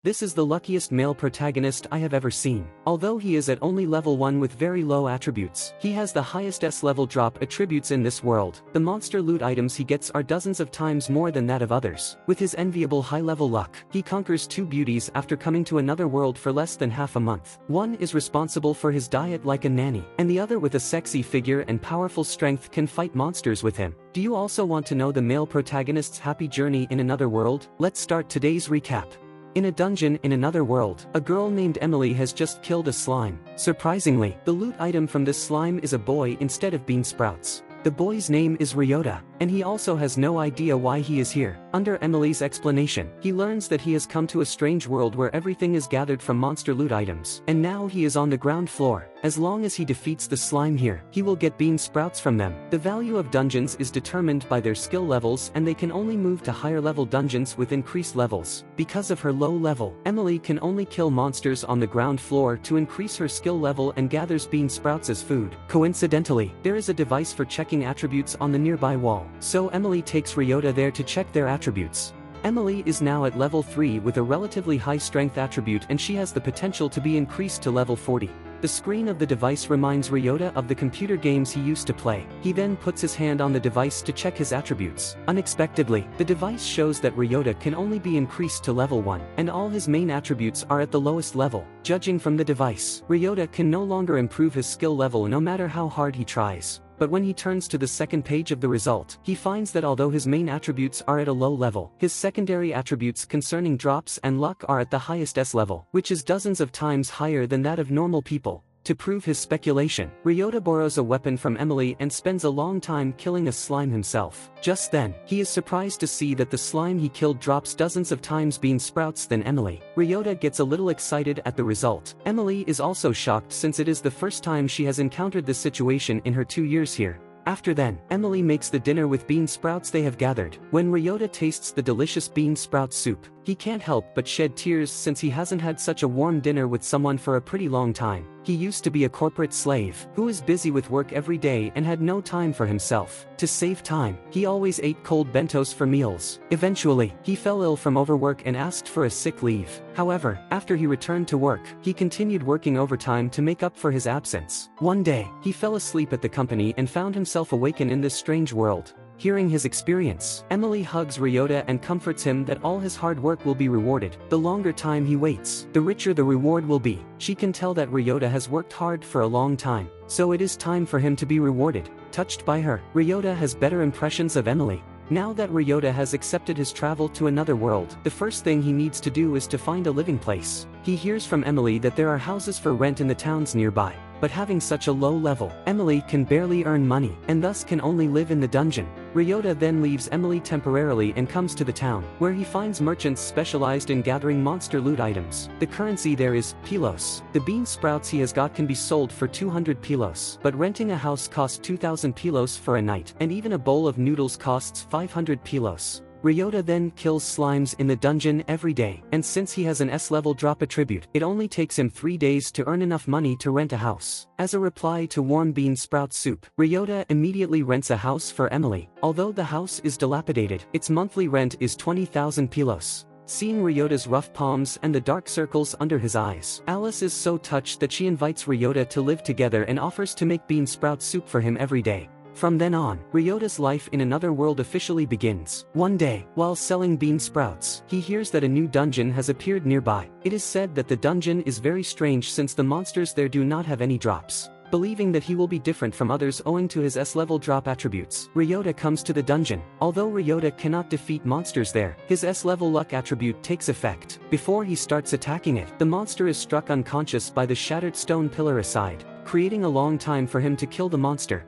This is the luckiest male protagonist I have ever seen. Although he is at only level 1 with very low attributes, he has the highest S-level drop attributes in this world. The monster loot items he gets are dozens of times more than that of others. With his enviable high-level luck, he conquers 2 beauties after coming to another world for less than half a month. One is responsible for his diet like a nanny, and the other with a sexy figure and powerful strength can fight monsters with him. Do you also want to know the male protagonist's happy journey in another world? Let's start today's recap. In a dungeon in another world, a girl named Emily has just killed a slime. Surprisingly, the loot item from this slime is a boy instead of bean sprouts. The boy's name is Ryota, and he also has no idea why he is here. Under Emily's explanation, he learns that he has come to a strange world where everything is gathered from monster loot items, and now he is on the ground floor. As long as he defeats the slime here, he will get bean sprouts from them. The value of dungeons is determined by their skill levels, and they can only move to higher level dungeons with increased levels. Because of her low level, Emily can only kill monsters on the ground floor to increase her skill level and gathers bean sprouts as food. Coincidentally, there is a device for checking attributes on the nearby wall, so Emily takes Ryota there to check their attributes. Emily is now at level 3 with a relatively high strength attribute, and she has the potential to be increased to level 40. The screen of the device reminds Ryota of the computer games he used to play. He then puts his hand on the device to check his attributes. Unexpectedly, the device shows that Ryota can only be increased to level 1, and all his main attributes are at the lowest level. Judging from the device, Ryota can no longer improve his skill level no matter how hard he tries. But when he turns to the second page of the result, he finds that although his main attributes are at a low level, his secondary attributes concerning drops and luck are at the highest S level, which is dozens of times higher than that of normal people. To prove his speculation, Ryota borrows a weapon from Emily and spends a long time killing a slime himself. Just then, he is surprised to see that the slime he killed drops dozens of times bean sprouts than Emily. Ryota gets a little excited at the result. Emily is also shocked since it is the first time she has encountered this situation in her 2 years here. After then, Emily makes the dinner with bean sprouts they have gathered. When Ryota tastes the delicious bean sprout soup, he can't help but shed tears since he hasn't had such a warm dinner with someone for a pretty long time. He used to be a corporate slave, who was busy with work every day and had no time for himself. To save time, he always ate cold bentos for meals. Eventually, he fell ill from overwork and asked for a sick leave. However, after he returned to work, he continued working overtime to make up for his absence. One day, he fell asleep at the company and found himself awakened in this strange world. Hearing his experience, Emily hugs Ryota and comforts him that all his hard work will be rewarded. The longer time he waits, the richer the reward will be. She can tell that Ryota has worked hard for a long time, so it is time for him to be rewarded. Touched by her, Ryota has better impressions of Emily. Now that Ryota has accepted his travel to another world, the first thing he needs to do is to find a living place. He hears from Emily that there are houses for rent in the towns nearby. But having such a low level, Emily can barely earn money, and thus can only live in the dungeon. Ryota then leaves Emily temporarily and comes to the town, where he finds merchants specialized in gathering monster loot items. The currency there is pilos. The bean sprouts he has got can be sold for 200 pilos, but renting a house costs 2,000 pilos for a night, and even a bowl of noodles costs 500 pilos. Ryota then kills slimes in the dungeon every day, and since he has an S-level drop attribute, it only takes him 3 days to earn enough money to rent a house. As a reply to warm bean sprout soup, Ryota immediately rents a house for Emily. Although the house is dilapidated, its monthly rent is 20,000 pilos. Seeing Ryota's rough palms and the dark circles under his eyes, Alice is so touched that she invites Ryota to live together and offers to make bean sprout soup for him every day. From then on, Ryota's life in another world officially begins. One day, while selling bean sprouts, he hears that a new dungeon has appeared nearby. It is said that the dungeon is very strange since the monsters there do not have any drops. Believing that he will be different from others owing to his S-level drop attributes, Ryota comes to the dungeon. Although Ryota cannot defeat monsters there, his S-level luck attribute takes effect. Before he starts attacking it, the monster is struck unconscious by the shattered stone pillar aside, creating a long time for him to kill the monster.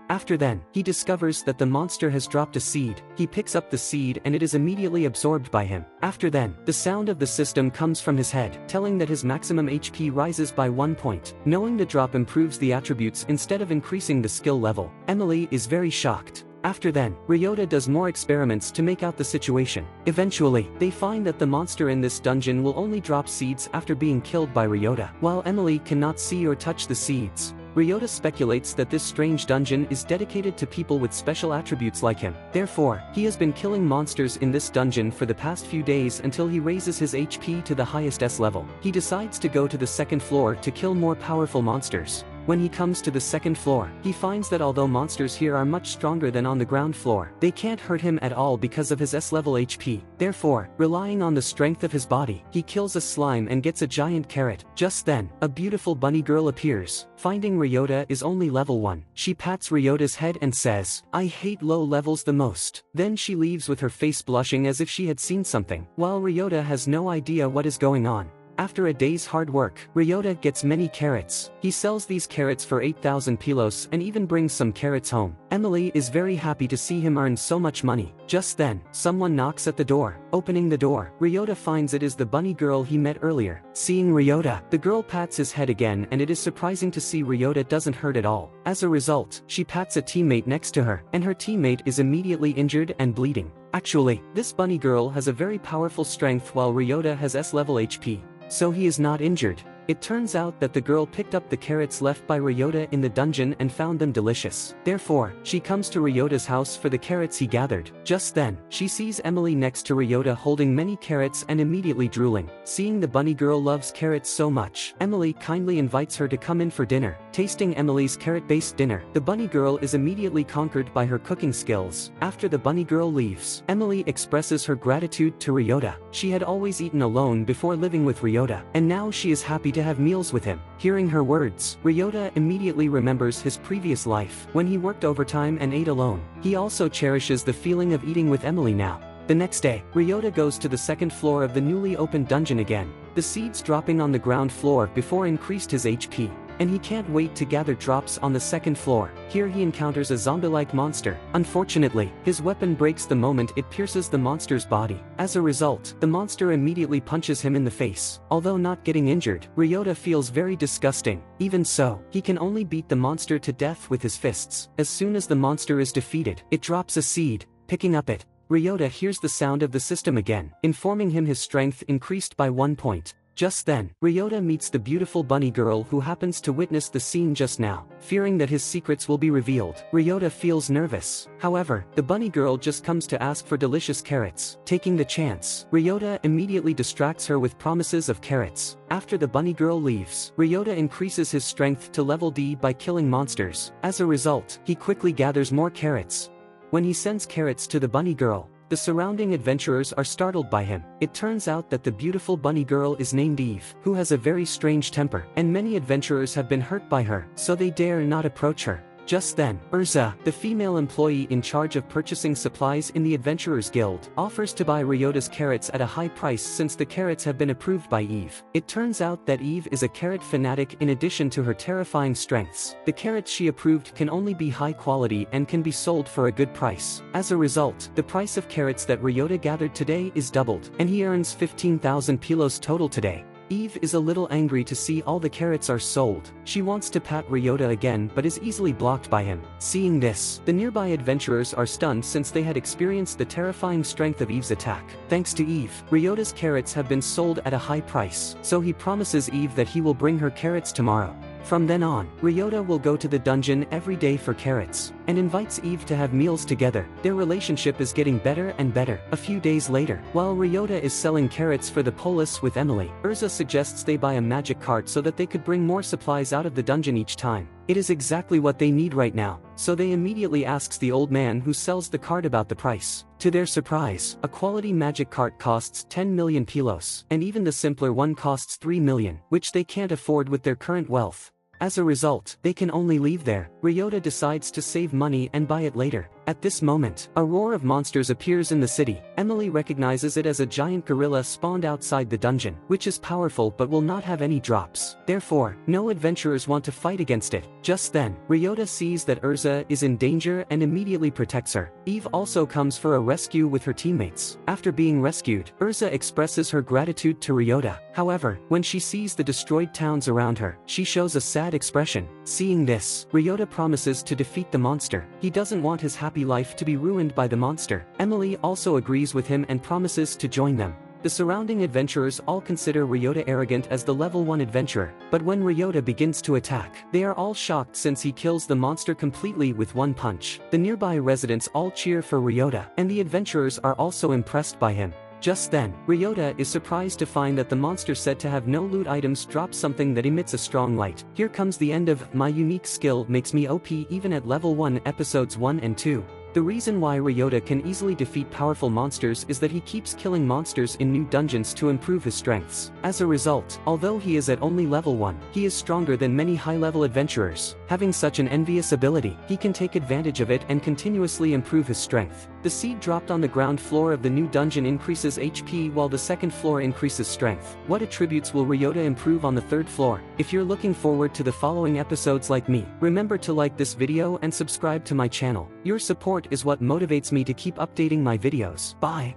After then, he discovers that the monster has dropped a seed. He picks up the seed and it is immediately absorbed by him. After then, the sound of the system comes from his head, telling that his maximum HP rises by 1 point. Knowing the drop improves the attributes instead of increasing the skill level, Emily is very shocked. After then, Ryota does more experiments to make out the situation. Eventually, they find that the monster in this dungeon will only drop seeds after being killed by Ryota, while Emily cannot see or touch the seeds. Ryota speculates that this strange dungeon is dedicated to people with special attributes like him. Therefore, he has been killing monsters in this dungeon for the past few days until he raises his HP to the highest S level. He decides to go to the second floor to kill more powerful monsters. When he comes to the second floor, he finds that although monsters here are much stronger than on the ground floor, they can't hurt him at all because of his S-level HP. Therefore, relying on the strength of his body, he kills a slime and gets a giant carrot. Just then, a beautiful bunny girl appears. Finding Ryota is only level 1, she pats Ryota's head and says, "I hate low levels the most." Then she leaves with her face blushing as if she had seen something, while Ryota has no idea what is going on. After a day's hard work, Ryota gets many carrots. He sells these carrots for 8,000 pilos and even brings some carrots home. Emily is very happy to see him earn so much money. Just then, someone knocks at the door. Opening the door, Ryota finds it is the bunny girl he met earlier. Seeing Ryota, the girl pats his head again, and it is surprising to see Ryota doesn't hurt at all. As a result, she pats a teammate next to her, and her teammate is immediately injured and bleeding. Actually, this bunny girl has a very powerful strength while Ryota has S-level HP. So he is not injured. It turns out that the girl picked up the carrots left by Ryota in the dungeon and found them delicious. Therefore, she comes to Ryota's house for the carrots he gathered. Just then, she sees Emily next to Ryota holding many carrots and immediately drooling. Seeing the bunny girl loves carrots so much, Emily kindly invites her to come in for dinner. Tasting Emily's carrot-based dinner, the bunny girl is immediately conquered by her cooking skills. After the bunny girl leaves, Emily expresses her gratitude to Ryota. She had always eaten alone before living with Ryota, and now she is happy to have meals with him. Hearing her words, Ryota immediately remembers his previous life, when he worked overtime and ate alone. He also cherishes the feeling of eating with Emily now. The next day, Ryota goes to the second floor of the newly opened dungeon again. The seeds dropping on the ground floor before increased his HP, and he can't wait to gather drops on the second floor. Here he encounters a zombie-like monster. Unfortunately, his weapon breaks the moment it pierces the monster's body. As a result, the monster immediately punches him in the face. Although not getting injured, Ryota feels very disgusting. Even so, he can only beat the monster to death with his fists. As soon as the monster is defeated, it drops a seed. Picking up it, Ryota hears the sound of the system again, informing him his strength increased by 1 point. Just then, Ryota meets the beautiful bunny girl who happens to witness the scene just now. Fearing that his secrets will be revealed, Ryota feels nervous. However, the bunny girl just comes to ask for delicious carrots. Taking the chance, Ryota immediately distracts her with promises of carrots. After the bunny girl leaves, Ryota increases his strength to level D by killing monsters. As a result, he quickly gathers more carrots. When he sends carrots to the bunny girl, the surrounding adventurers are startled by him. It turns out that the beautiful bunny girl is named Eve, who has a very strange temper, and many adventurers have been hurt by her, so they dare not approach her. Just then, Urza, the female employee in charge of purchasing supplies in the Adventurers Guild, offers to buy Ryota's carrots at a high price since the carrots have been approved by Eve. It turns out that Eve is a carrot fanatic in addition to her terrifying strengths. The carrots she approved can only be high quality and can be sold for a good price. As a result, the price of carrots that Ryota gathered today is doubled, and he earns 15,000 pilos total today. Eve is a little angry to see all the carrots are sold. She wants to pat Ryota again but is easily blocked by him. Seeing this, the nearby adventurers are stunned since they had experienced the terrifying strength of Eve's attack. Thanks to Eve, Ryota's carrots have been sold at a high price, so he promises Eve that he will bring her carrots tomorrow. From then on, Ryota will go to the dungeon every day for carrots, and invites Eve to have meals together. Their relationship is getting better and better. A few days later, while Ryota is selling carrots for the polis with Emily, Urza suggests they buy a magic cart so that they could bring more supplies out of the dungeon each time. It is exactly what they need right now, so they immediately asks the old man who sells the cart about the price. To their surprise, a quality magic cart costs 10 million pilos, and even the simpler one costs 3 million, which they can't afford with their current wealth. As a result, they can only leave there. Ryota decides to save money and buy it later. At this moment, a roar of monsters appears in the city. Emily recognizes it as a giant gorilla spawned outside the dungeon, which is powerful but will not have any drops. Therefore, no adventurers want to fight against it. Just then, Ryota sees that Urza is in danger and immediately protects her. Eve also comes for a rescue with her teammates. After being rescued, Urza expresses her gratitude to Ryota. However, when she sees the destroyed towns around her, she shows a sad expression. Seeing this, Ryota promises to defeat the monster. He doesn't want his happy life to be ruined by the monster. Emily also agrees with him and promises to join them. The surrounding adventurers all consider Ryota arrogant as the level 1 adventurer, but when Ryota begins to attack, they are all shocked since he kills the monster completely with one punch. The nearby residents all cheer for Ryota, and the adventurers are also impressed by him. Just then, Ryota is surprised to find that the monster said to have no loot items drops something that emits a strong light. Here comes the end of "My unique skill makes me OP even at level 1" episodes 1 and 2. The reason why Ryota can easily defeat powerful monsters is that he keeps killing monsters in new dungeons to improve his strengths. As a result, although he is at only level 1, he is stronger than many high-level adventurers. Having such an envious ability, he can take advantage of it and continuously improve his strength. The seed dropped on the ground floor of the new dungeon increases HP while the second floor increases strength. What attributes will Ryota improve on the third floor? If you're looking forward to the following episodes like me, remember to like this video and subscribe to my channel. Your support is what motivates me to keep updating my videos. Bye.